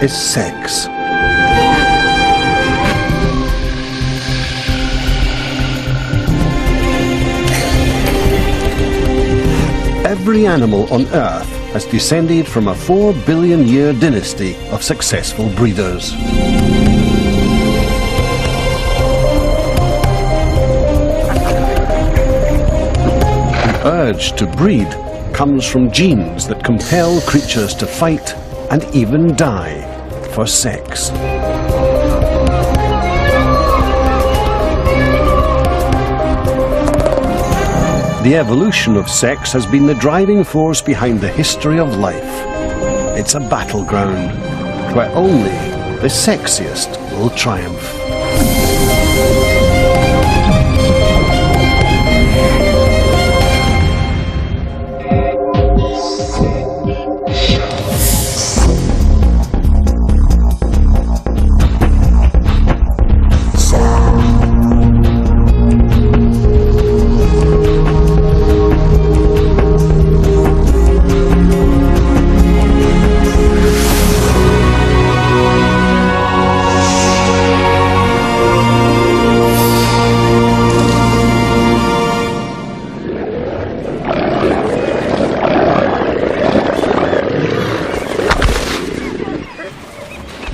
is sex. Every animal on Earth has descended from a 4 billion year dynasty of successful breeders. The urge to breed comes from genes that compel creatures to fight and even die for sex. The evolution of sex has been the driving force behind the history of life. It's a battleground where only the sexiest will triumph.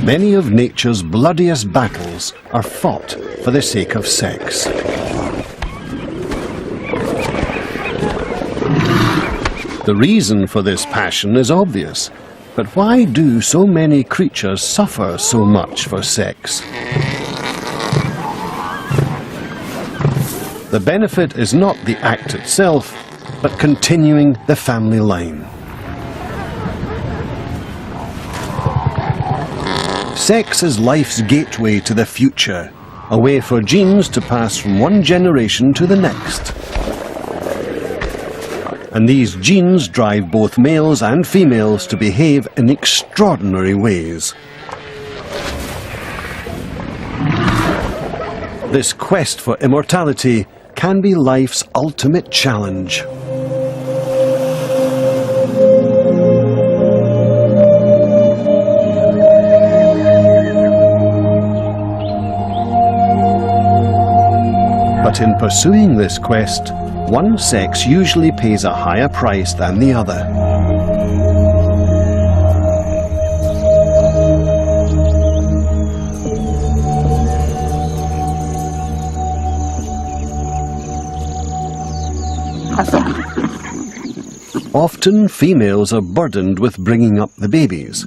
Many of nature's bloodiest battles are fought for the sake of sex. The reason for this passion is obvious, but why do so many creatures suffer so much for sex? The benefit is not the act itself, but continuing the family line. Sex is life's gateway to the future, a way for genes to pass from one generation to the next. And these genes drive both males and females to behave in extraordinary ways. This quest for immortality can be life's ultimate challenge. But in pursuing this quest, one sex usually pays a higher price than the other. Often females are burdened with bringing up the babies,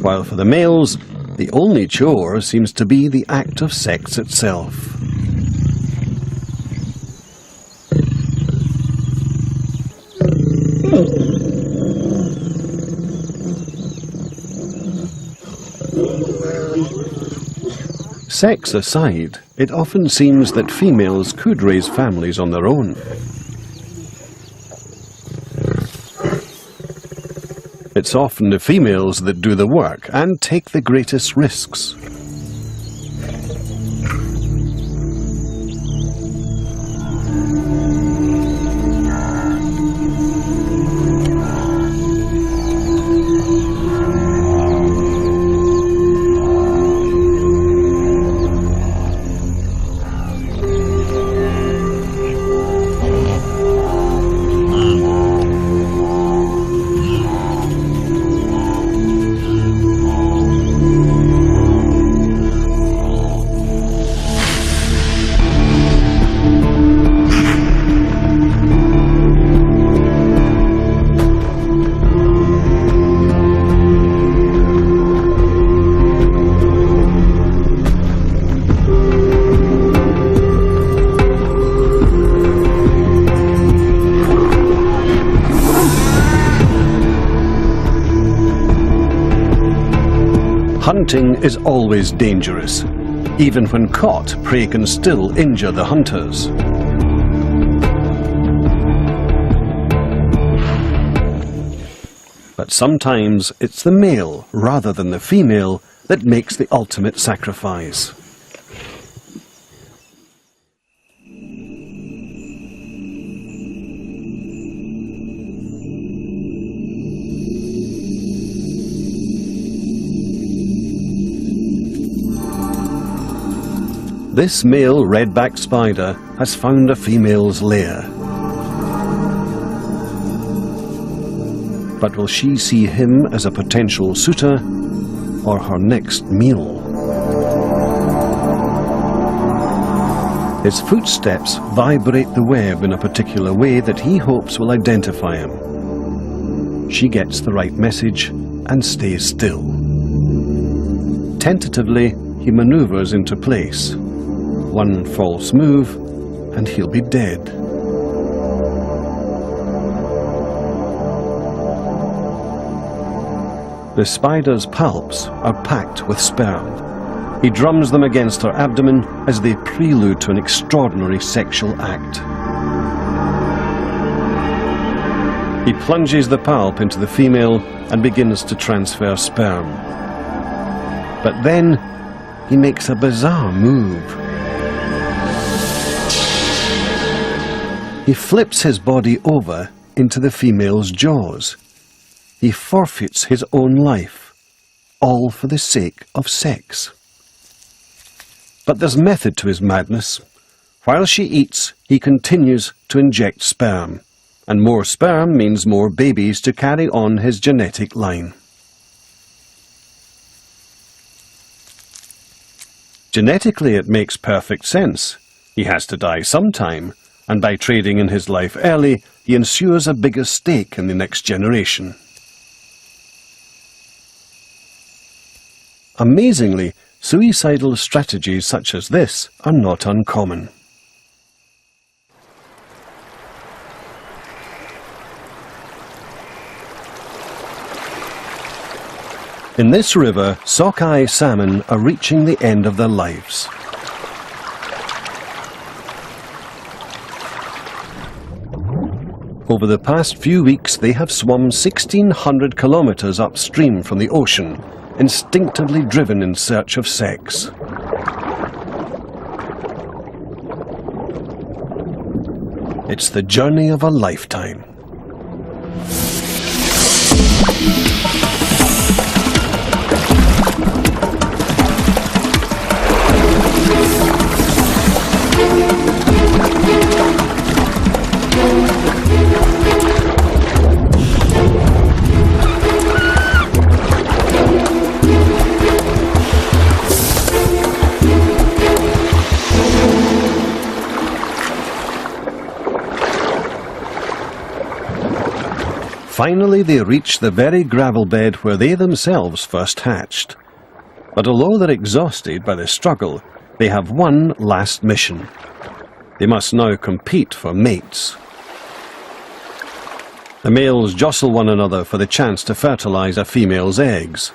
while for the males, the only chore seems to be the act of sex itself. Sex aside, it often seems that females could raise families on their own. It's often the females that do the work and take the greatest risks. Hunting is always dangerous. Even when caught, prey can still injure the hunters. But sometimes it's the male rather than the female that makes the ultimate sacrifice. This male redback spider has found a female's lair. But will she see him as a potential suitor or her next meal? His footsteps vibrate the web in a particular way that he hopes will identify him. She gets the right message and stays still. Tentatively, he maneuvers into place. One false move, and he'll be dead. The spider's palps are packed with sperm. He drums them against her abdomen as they prelude to an extraordinary sexual act. He plunges the palp into the female and begins to transfer sperm. But then he makes a bizarre move. He flips his body over into the female's jaws. He forfeits his own life, all for the sake of sex. But there's method to his madness. While she eats, he continues to inject sperm, and more sperm means more babies to carry on his genetic line. Genetically, it makes perfect sense. He has to die sometime, and by trading in his life early, he ensures a bigger stake in the next generation. Amazingly, suicidal strategies such as this are not uncommon. In this river, sockeye salmon are reaching the end of their lives. Over the past few weeks, they have swum 1,600 kilometers upstream from the ocean, instinctively driven in search of sex. It's the journey of a lifetime. Finally, they reach the very gravel bed where they themselves first hatched. But although they're exhausted by the struggle, they have one last mission. They must now compete for mates. The males jostle one another for the chance to fertilize a female's eggs.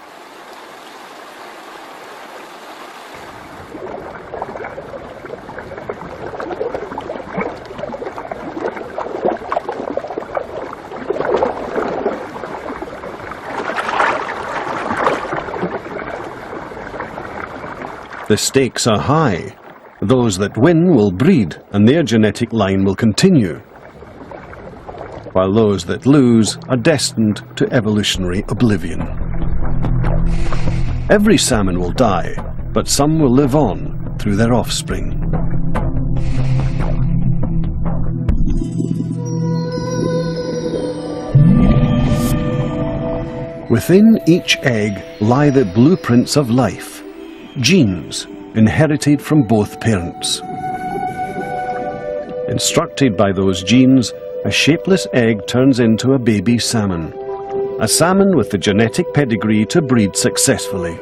The stakes are high. Those that win will breed, and their genetic line will continue, while those that lose are destined to evolutionary oblivion. Every salmon will die, but some will live on through their offspring. Within each egg lie the blueprints of life. Genes inherited from both parents. Instructed by those genes, a shapeless egg turns into a baby salmon. A salmon with the genetic pedigree to breed successfully.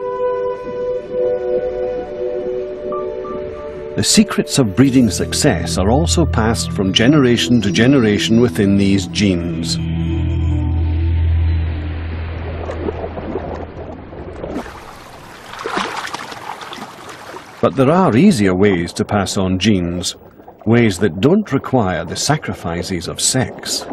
The secrets of breeding success are also passed from generation to generation within these genes. But there are easier ways to pass on genes, ways that don't require the sacrifices of sex.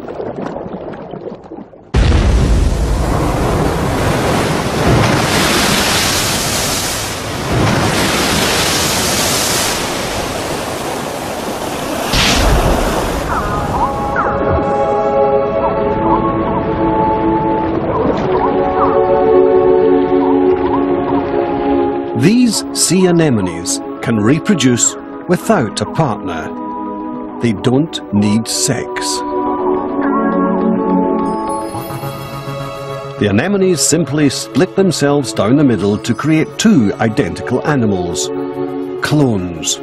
These sea anemones can reproduce without a partner. They don't need sex. The anemones simply split themselves down the middle to create two identical animals, clones.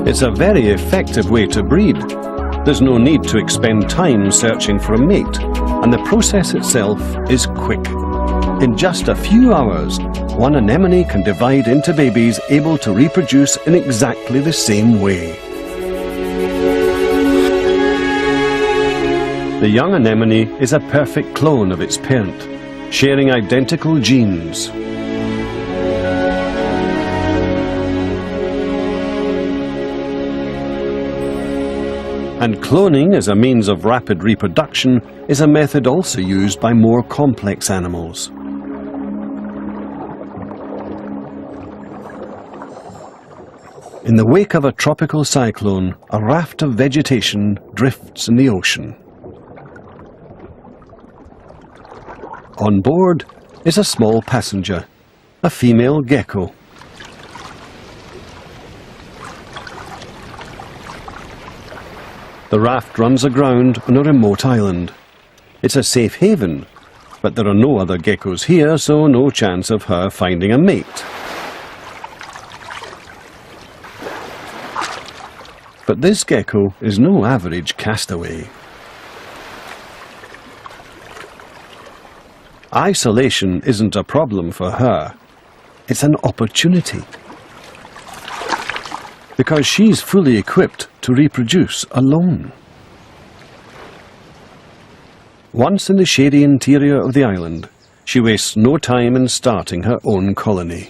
It's a very effective way to breed. There's no need to expend time searching for a mate, and the process itself is quick. In just a few hours, one anemone can divide into babies able to reproduce in exactly the same way. The young anemone is a perfect clone of its parent, sharing identical genes. And cloning as a means of rapid reproduction is a method also used by more complex animals. In the wake of a tropical cyclone, a raft of vegetation drifts in the ocean. On board is a small passenger, a female gecko. The raft runs aground on a remote island. It's a safe haven, but there are no other geckos here, so no chance of her finding a mate. But this gecko is no average castaway. Isolation isn't a problem for her. It's an opportunity. Because she's fully equipped to reproduce alone. Once in the shady interior of the island, she wastes no time in starting her own colony.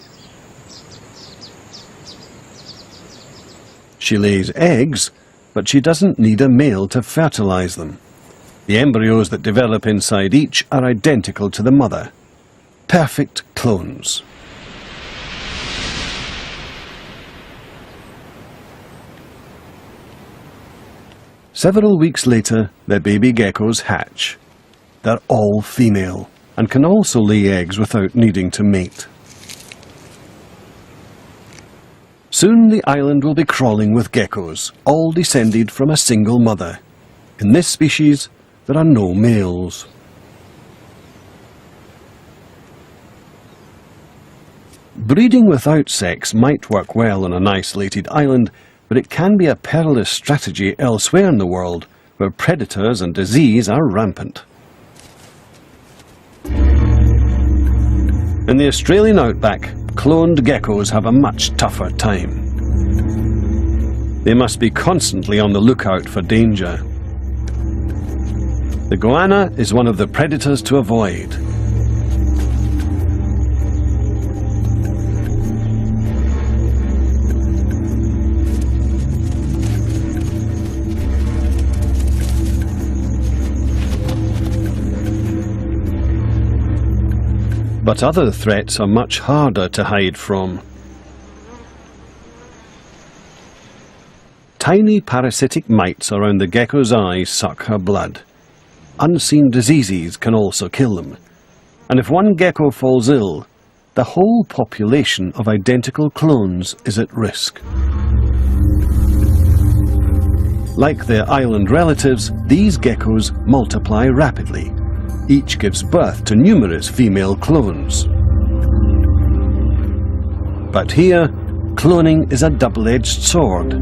She lays eggs, but she doesn't need a male to fertilize them. The embryos that develop inside each are identical to the mother. Perfect clones. Several weeks later, the baby geckos hatch. They're all female and can also lay eggs without needing to mate. Soon the island will be crawling with geckos, all descended from a single mother. In this species, there are no males. Breeding without sex might work well on an isolated island, but it can be a perilous strategy elsewhere in the world, where predators and disease are rampant. In the Australian outback, cloned geckos have a much tougher time. They must be constantly on the lookout for danger. The goanna is one of the predators to avoid. But other threats are much harder to hide from. Tiny parasitic mites around the gecko's eyes suck her blood. Unseen diseases can also kill them. And if one gecko falls ill, the whole population of identical clones is at risk. Like their island relatives, these geckos multiply rapidly. Each gives birth to numerous female clones. But here, cloning is a double-edged sword.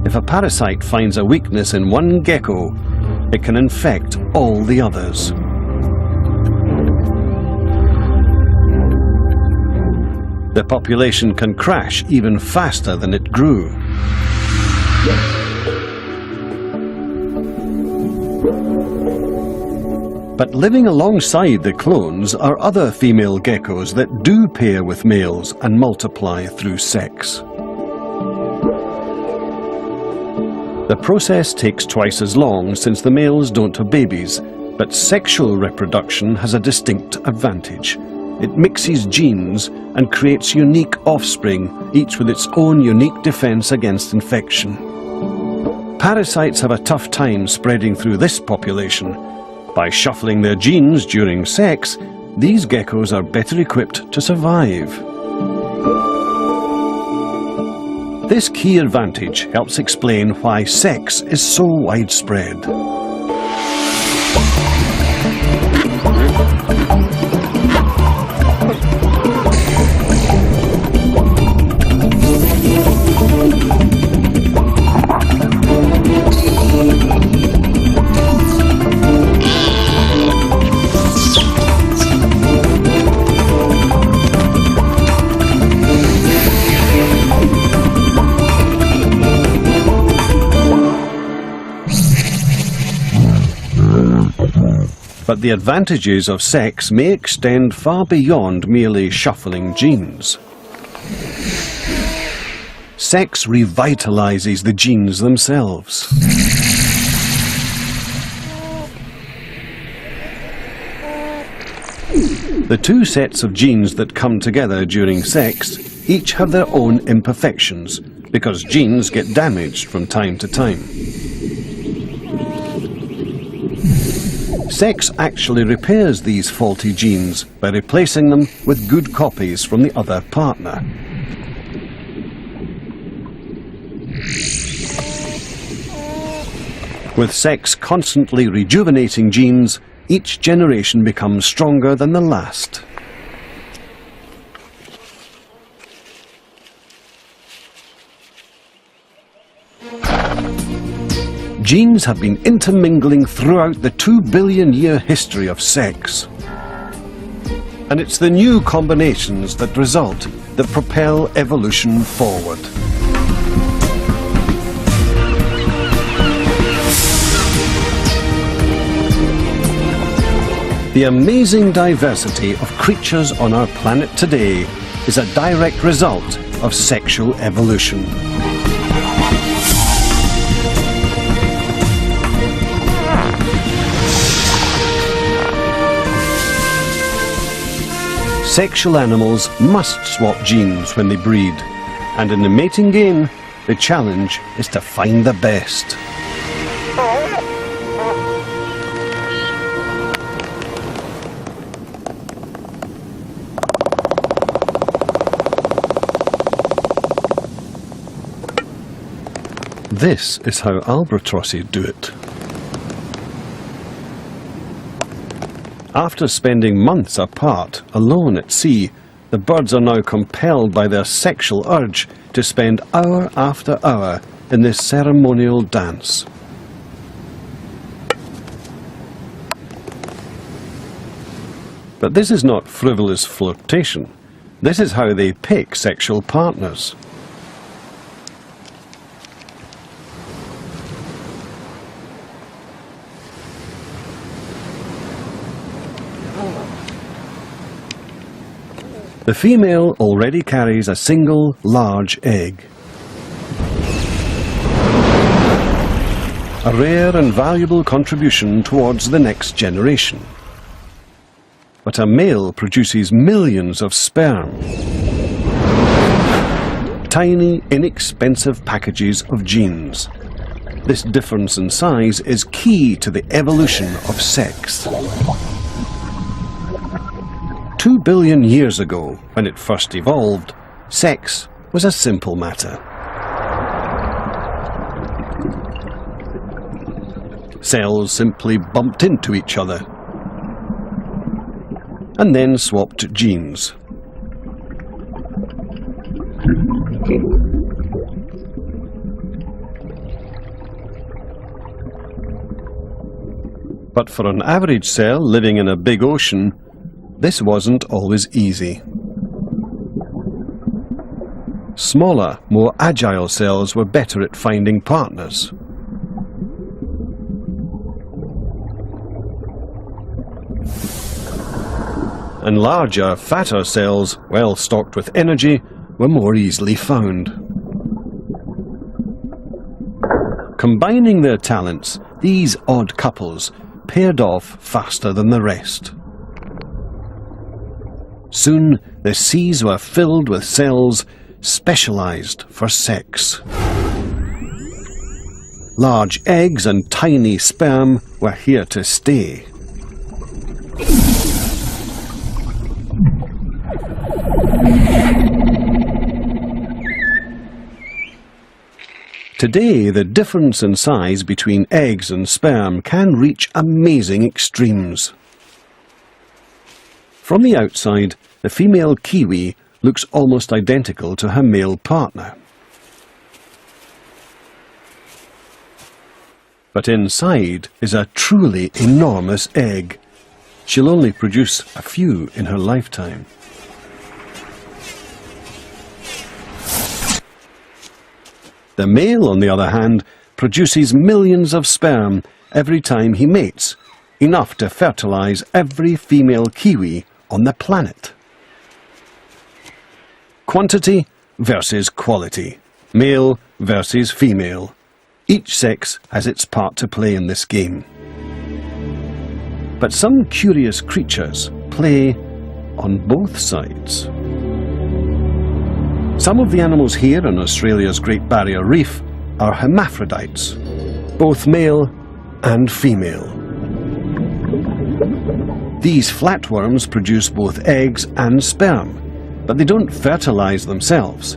If a parasite finds a weakness in one gecko, it can infect all the others. The population can crash even faster than it grew. But living alongside the clones are other female geckos that do pair with males and multiply through sex. The process takes twice as long since the males don't have babies, but sexual reproduction has a distinct advantage. it mixes genes and creates unique offspring, each with its own unique defense against infection. Parasites have a tough time spreading through this population. By shuffling their genes during sex, these geckos are better equipped to survive. This key advantage helps explain why sex is so widespread. But the advantages of sex may extend far beyond merely shuffling genes. Sex revitalizes the genes themselves. The two sets of genes that come together during sex each have their own imperfections, because genes get damaged from time to time. Sex actually repairs these faulty genes by replacing them with good copies from the other partner. With sex constantly rejuvenating genes, each generation becomes stronger than the last. Genes have been intermingling throughout the 2 billion year history of sex. And it's the new combinations that result that propel evolution forward. The amazing diversity of creatures on our planet today is a direct result of sexual evolution. Sexual animals must swap genes when they breed, and in the mating game, the challenge is to find the best. This is how albatrosses do it. After spending months apart, alone at sea, the birds are now compelled by their sexual urge to spend hour after hour in this ceremonial dance. But this is not frivolous flirtation. This is how they pick sexual partners. The female already carries a single large egg. A rare and valuable contribution towards the next generation. But a male produces millions of sperm. Tiny, inexpensive packages of genes. This difference in size is key to the evolution of sex. 2 billion years ago, when it first evolved, sex was a simple matter. Cells simply bumped into each other and then swapped genes. But for an average cell living in a big ocean, this wasn't always easy. Smaller, more agile cells were better at finding partners. And larger, fatter cells, well stocked with energy, were more easily found. Combining their talents, these odd couples paired off faster than the rest. Soon the seas were filled with cells specialized for sex. Large eggs and tiny sperm were here to stay. Today, the difference in size between eggs and sperm can reach amazing extremes. From the outside, the female kiwi looks almost identical to her male partner. But inside is a truly enormous egg. She'll only produce a few in her lifetime. The male, on the other hand, produces millions of sperm every time he mates, enough to fertilize every female kiwi on the planet. Quantity versus quality. Male versus female. Each sex has its part to play in this game. But some curious creatures play on both sides. Some of the animals here in Australia's Great Barrier Reef are hermaphrodites, both male and female. These flatworms produce both eggs and sperm, but they don't fertilize themselves.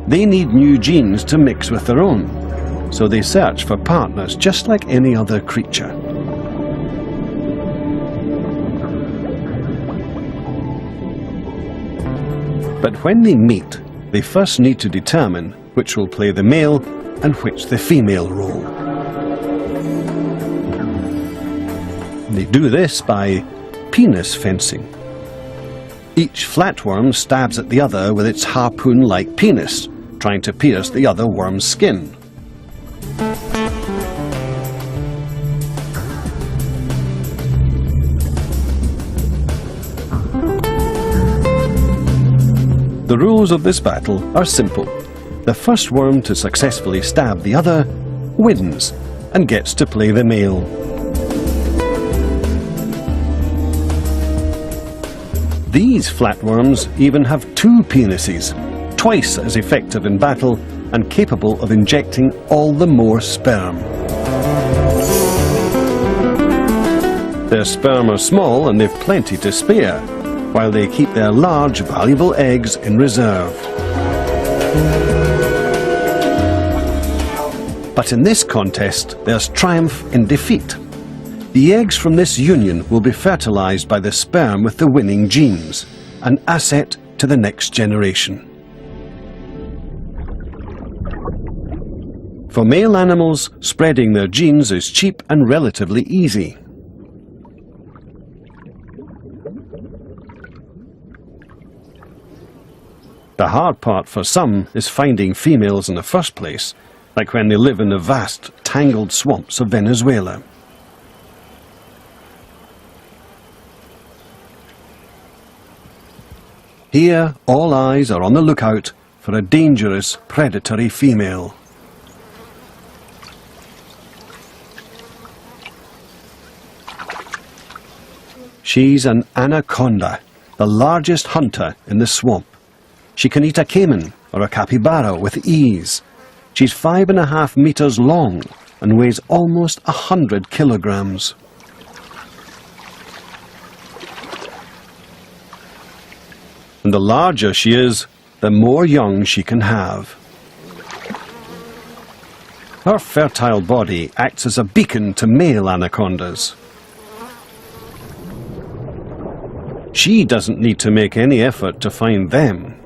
They need new genes to mix with their own, so they search for partners just like any other creature. But when they meet, they first need to determine which will play the male and which the female role. They do this by penis fencing. Each flatworm stabs at the other with its harpoon-like penis, trying to pierce the other worm's skin. The rules of this battle are simple. The first worm to successfully stab the other wins and gets to play the male. These flatworms even have two penises, twice as effective in battle and capable of injecting all the more sperm. Their sperm are small and they've plenty to spare, while they keep their large, valuable eggs in reserve. But in this contest, there's triumph in defeat. The eggs from this union will be fertilized by the sperm with the winning genes, an asset to the next generation. For male animals, spreading their genes is cheap and relatively easy. The hard part for some is finding females in the first place, like when they live in the vast, tangled swamps of Venezuela. Here, all eyes are on the lookout for a dangerous, predatory female. She's an anaconda, the largest hunter in the swamp. She can eat a caiman or a capybara with ease. She's 5.5 meters long and weighs almost 100 kilograms. And the larger she is, the more young she can have. Her fertile body acts as a beacon to male anacondas. She doesn't need to make any effort to find them.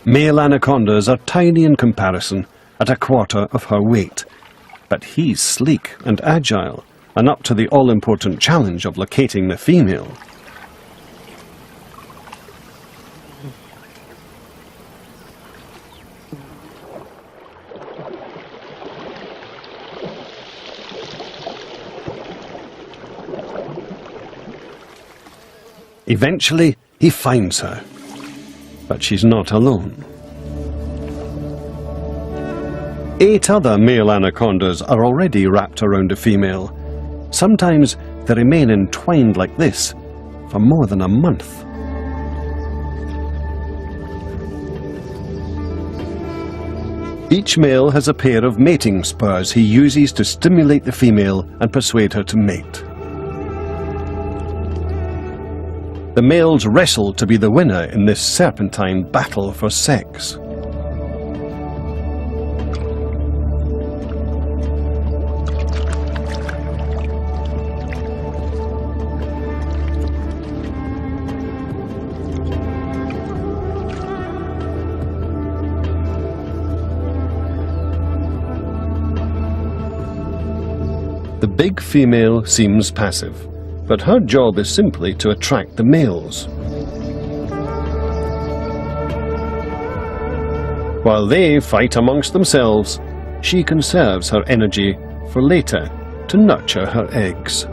Male anacondas are tiny in comparison, at 1/4 of her weight. But he's sleek and agile, and up to the all-important challenge of locating the female. Eventually, he finds her. But she's not alone. 8 other male anacondas are already wrapped around a female. Sometimes they remain entwined like this for more than a month. Each male has a pair of mating spurs he uses to stimulate the female and persuade her to mate. The males wrestle to be the winner in this serpentine battle for sex. The big female seems passive, but her job is simply to attract the males. While they fight amongst themselves, she conserves her energy for later to nurture her eggs.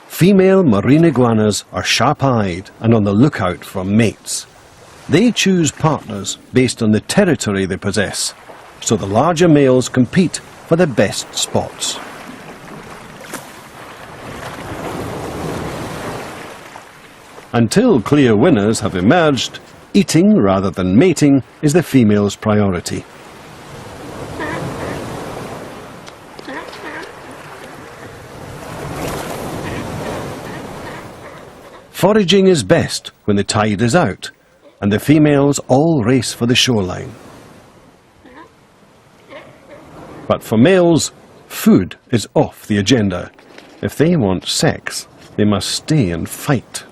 Female marine iguanas are sharp-eyed and on the lookout for mates. They choose partners based on the territory they possess, so the larger males compete for the best spots. Until clear winners have emerged, eating rather than mating is the female's priority. Foraging is best when the tide is out, and the females all race for the shoreline. But for males, food is off the agenda. If they want sex, they must stay and fight.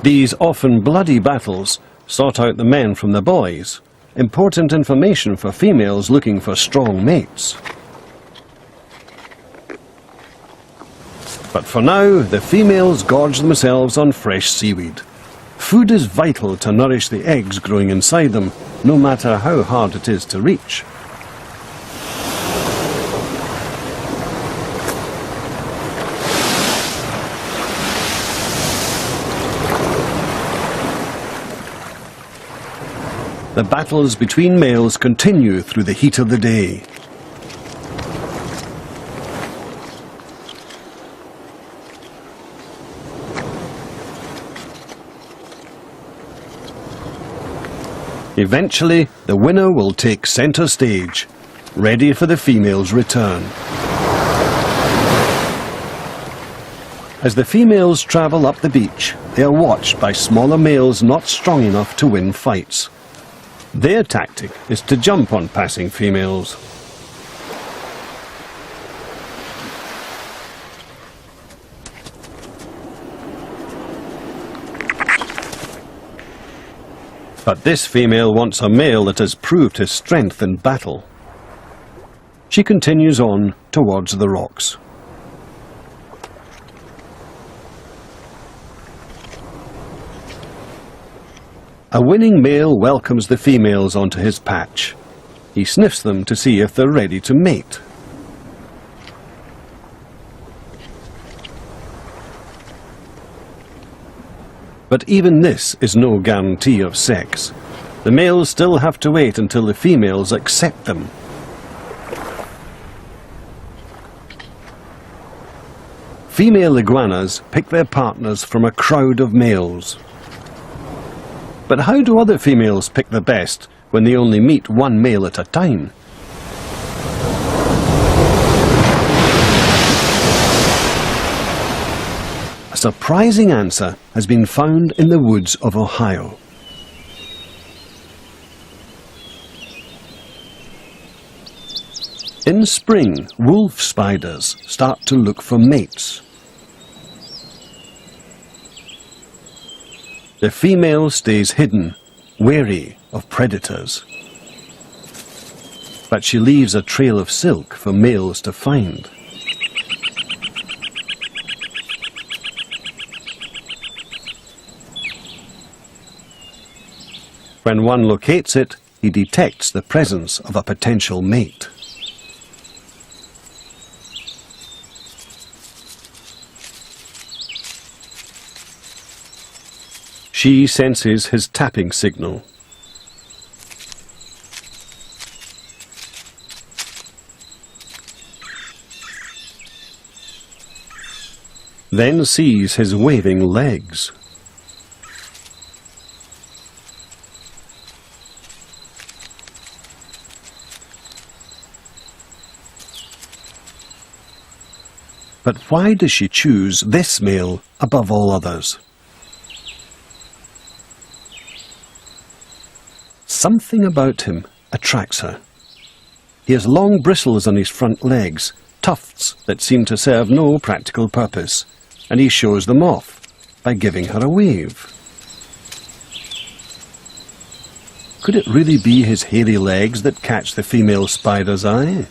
These often bloody battles sort out the men from the boys, important information for females looking for strong mates. But for now, the females gorge themselves on fresh seaweed. Food is vital to nourish the eggs growing inside them, no matter how hard it is to reach. The battles between males continue through the heat of the day. Eventually, the winner will take center stage, ready for the female's return. As the females travel up the beach, they are watched by smaller males not strong enough to win fights. Their tactic is to jump on passing females. But this female wants a male that has proved his strength in battle. She continues on towards the rocks. A winning male welcomes the females onto his patch. He sniffs them to see if they're ready to mate. But even this is no guarantee of sex. The males still have to wait until the females accept them. Female iguanas pick their partners from a crowd of males. But how do other females pick the best when they only meet one male at a time? A surprising answer has been found in the woods of Ohio. In spring, wolf spiders start to look for mates. The female stays hidden, wary of predators. But she leaves a trail of silk for males to find. When one locates it, he detects the presence of a potential mate. She senses his tapping signal. then sees his waving legs. But why does she choose this male above all others? Something about him attracts her. He has long bristles on his front legs, tufts that seem to serve no practical purpose, and he shows them off by giving her a wave. Could it really be his hairy legs that catch the female spider's eye?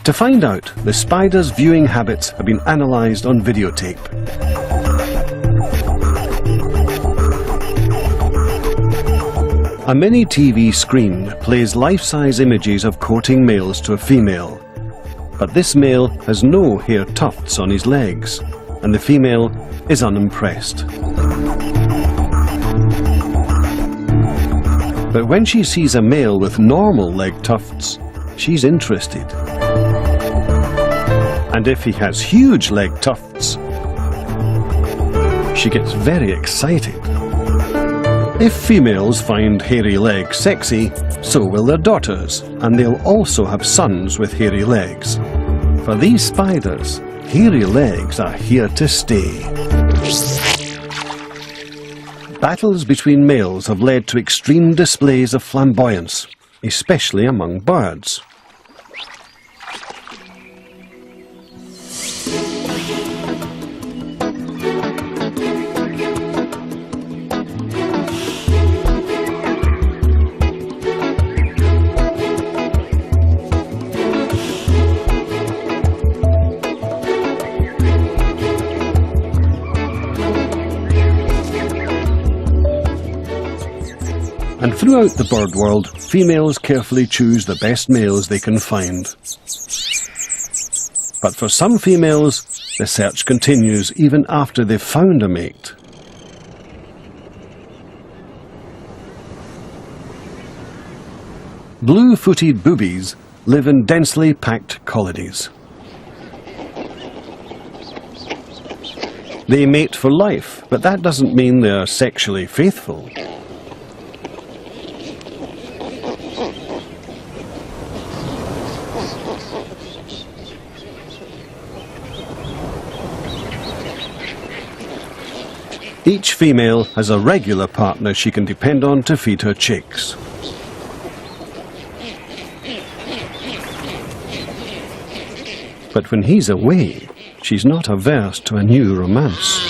To find out, the spider's viewing habits have been analysed on videotape. A mini TV screen plays life-size images of courting males to a female. But this male has no hair tufts on his legs, and the female is unimpressed. But when she sees a male with normal leg tufts, she's interested. And if he has huge leg tufts, she gets very excited. If females find hairy legs sexy, so will their daughters, and they'll also have sons with hairy legs. For these spiders, hairy legs are here to stay. Battles between males have led to extreme displays of flamboyance, especially among birds. And throughout the bird world, females carefully choose the best males they can find. But for some females, the search continues even after they've found a mate. Blue-footed boobies live in densely packed colonies. They mate for life, but that doesn't mean they're sexually faithful. Each female has a regular partner she can depend on to feed her chicks. But when he's away, she's not averse to a new romance.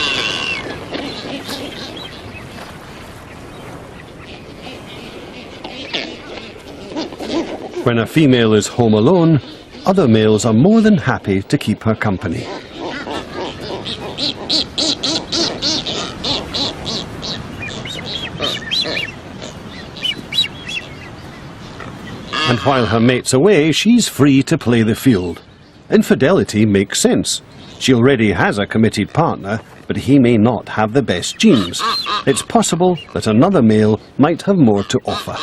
When a female is home alone, other males are more than happy to keep her company. And while her mate's away, she's free to play the field. Infidelity makes sense. She already has a committed partner, but he may not have the best genes. It's possible that another male might have more to offer.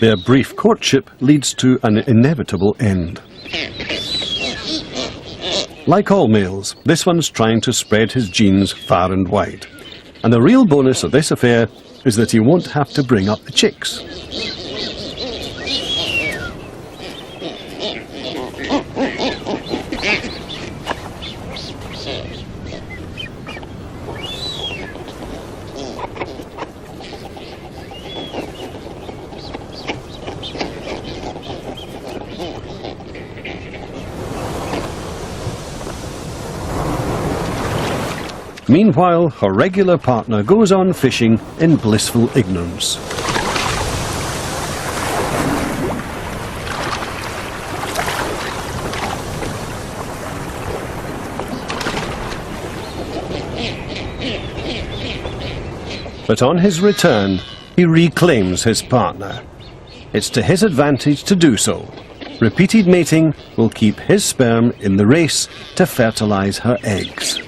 Their brief courtship leads to an inevitable end. Like all males, this one's trying to spread his genes far and wide. And the real bonus of this affair is that he won't have to bring up the chicks. Meanwhile, her regular partner goes on fishing in blissful ignorance. But on his return, he reclaims his partner. It's to his advantage to do so. Repeated mating will keep his sperm in the race to fertilize her eggs.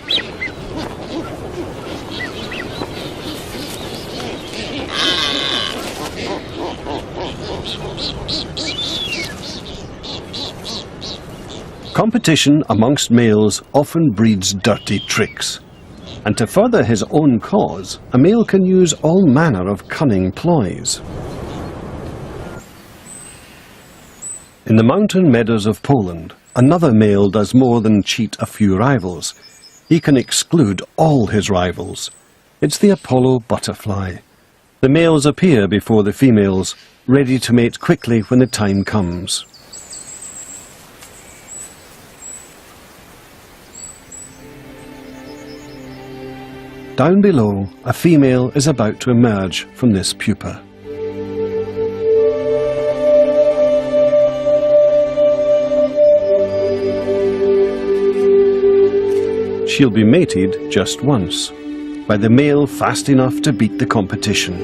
Competition amongst males often breeds dirty tricks, and to further his own cause, a male can use all manner of cunning ploys. In the mountain meadows of Poland, another male does more than cheat a few rivals. He can exclude all his rivals. It's the Apollo butterfly. The males appear before the females, ready to mate quickly when the time comes. Down below, a female is about to emerge from this pupa. She'll be mated just once, by the male fast enough to beat the competition.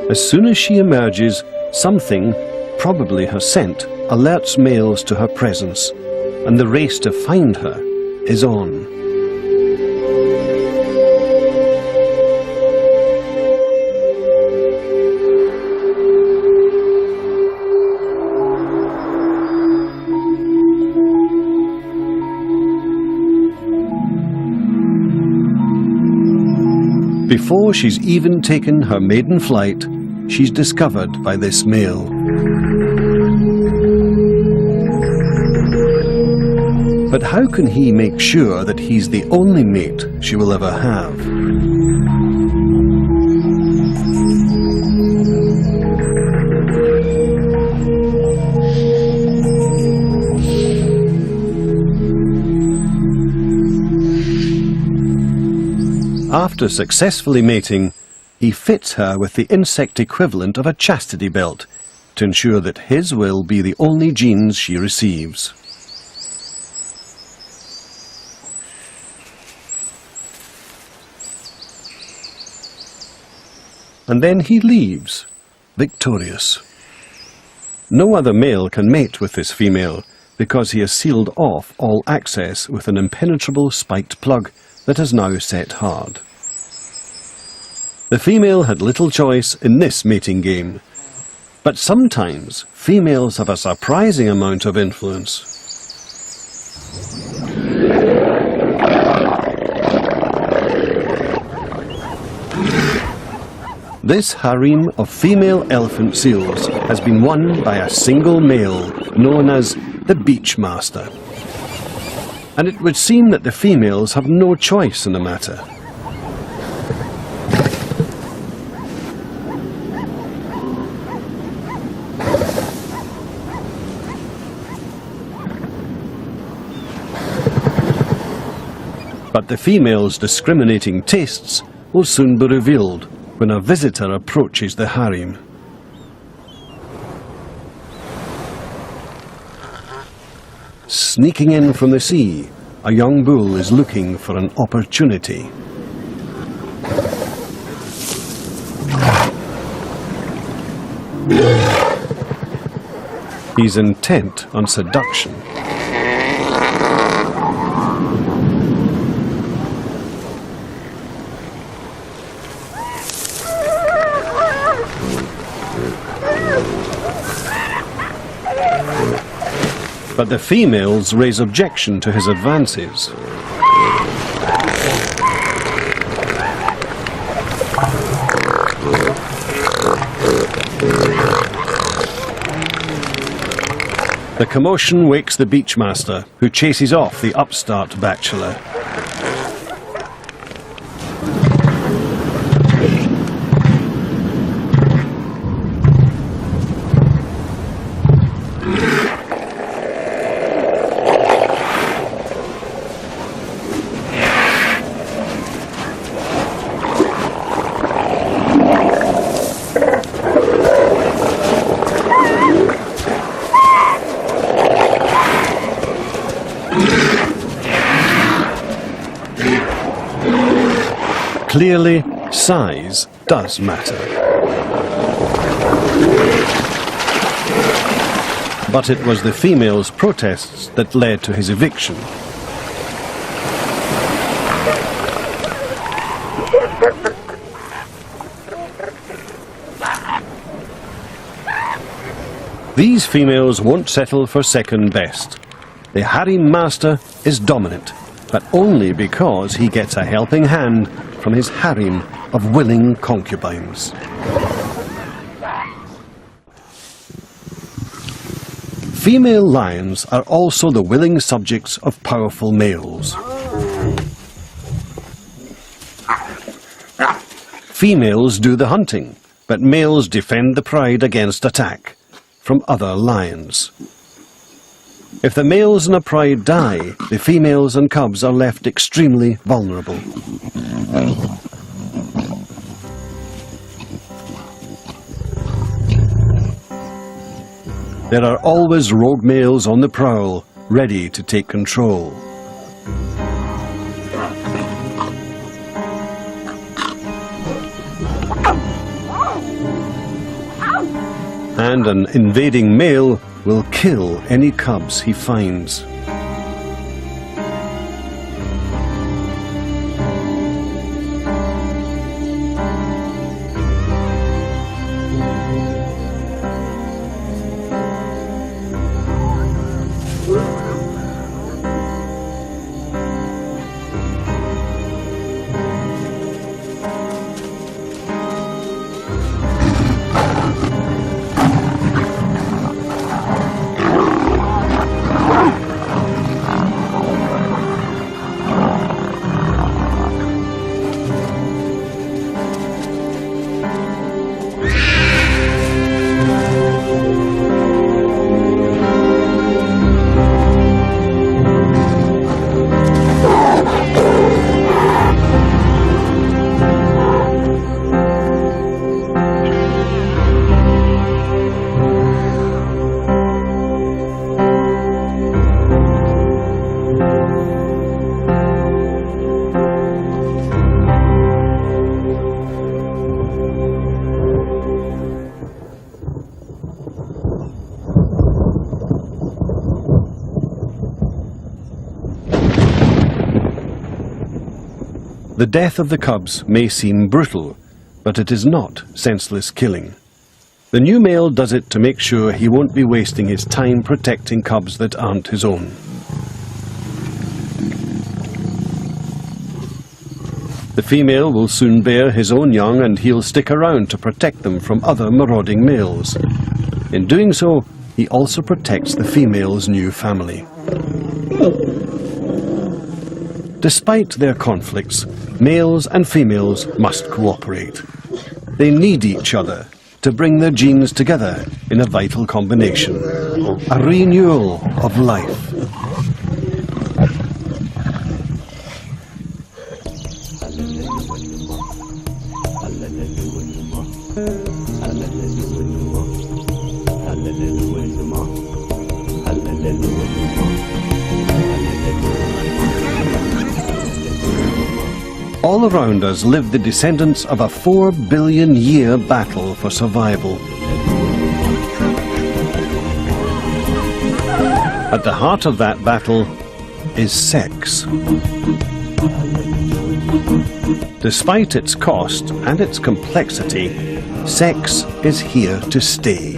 As soon as she emerges, something, probably her scent, alerts males to her presence, and the race to find her is on. Before she's even taken her maiden flight, she's discovered by this male. But how can he make sure that he's the only mate she will ever have? After successfully mating, he fits her with the insect equivalent of a chastity belt to ensure that his will be the only genes she receives. And then he leaves, victorious. No other male can mate with this female because he has sealed off all access with an impenetrable spiked plug that has now set hard. The female had little choice in this mating game, but sometimes females have a surprising amount of influence. This harem of female elephant seals has been won by a single male known as the beach master. And it would seem that the females have no choice in the matter. But the female's discriminating tastes will soon be revealed when a visitor approaches the harem. Sneaking in from the sea, a young bull is looking for an opportunity. He's intent on seduction. But the females raise objection to his advances. The commotion wakes the beachmaster, who chases off the upstart bachelor. Clearly, size does matter. But it was the female's protests that led to his eviction. These females won't settle for second best. The harem master is dominant, but only because he gets a helping hand from his harem of willing concubines. Female lions are also the willing subjects of powerful males. Females do the hunting, but males defend the pride against attack from other lions. If the males in a pride die, the females and cubs are left extremely vulnerable. There are always rogue males on the prowl, ready to take control. And an invading male will kill any cubs he finds. The death of the cubs may seem brutal, but it is not senseless killing. The new male does it to make sure he won't be wasting his time protecting cubs that aren't his own. The female will soon bear his own young, and he'll stick around to protect them from other marauding males. In doing so, he also protects the female's new family. Despite their conflicts, males and females must cooperate. They need each other to bring their genes together in a vital combination, a renewal of life. All around us live the descendants of a 4 billion year battle for survival. At the heart of that battle is sex. Despite its cost and its complexity, sex is here to stay.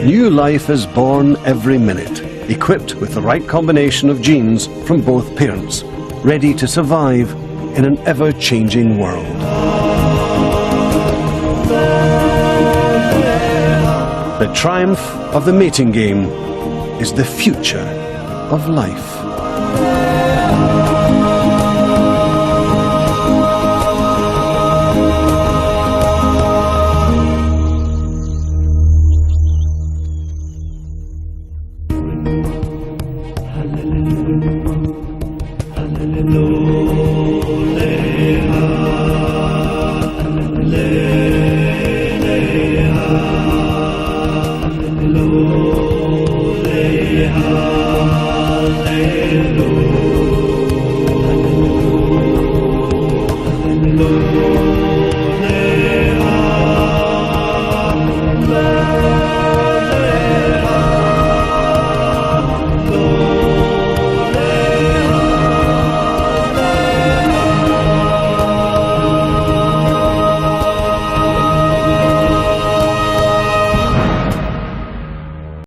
New life is born every minute, equipped with the right combination of genes from both parents, ready to survive in an ever-changing world. The triumph of the mating game is the future of life. Hallelujah.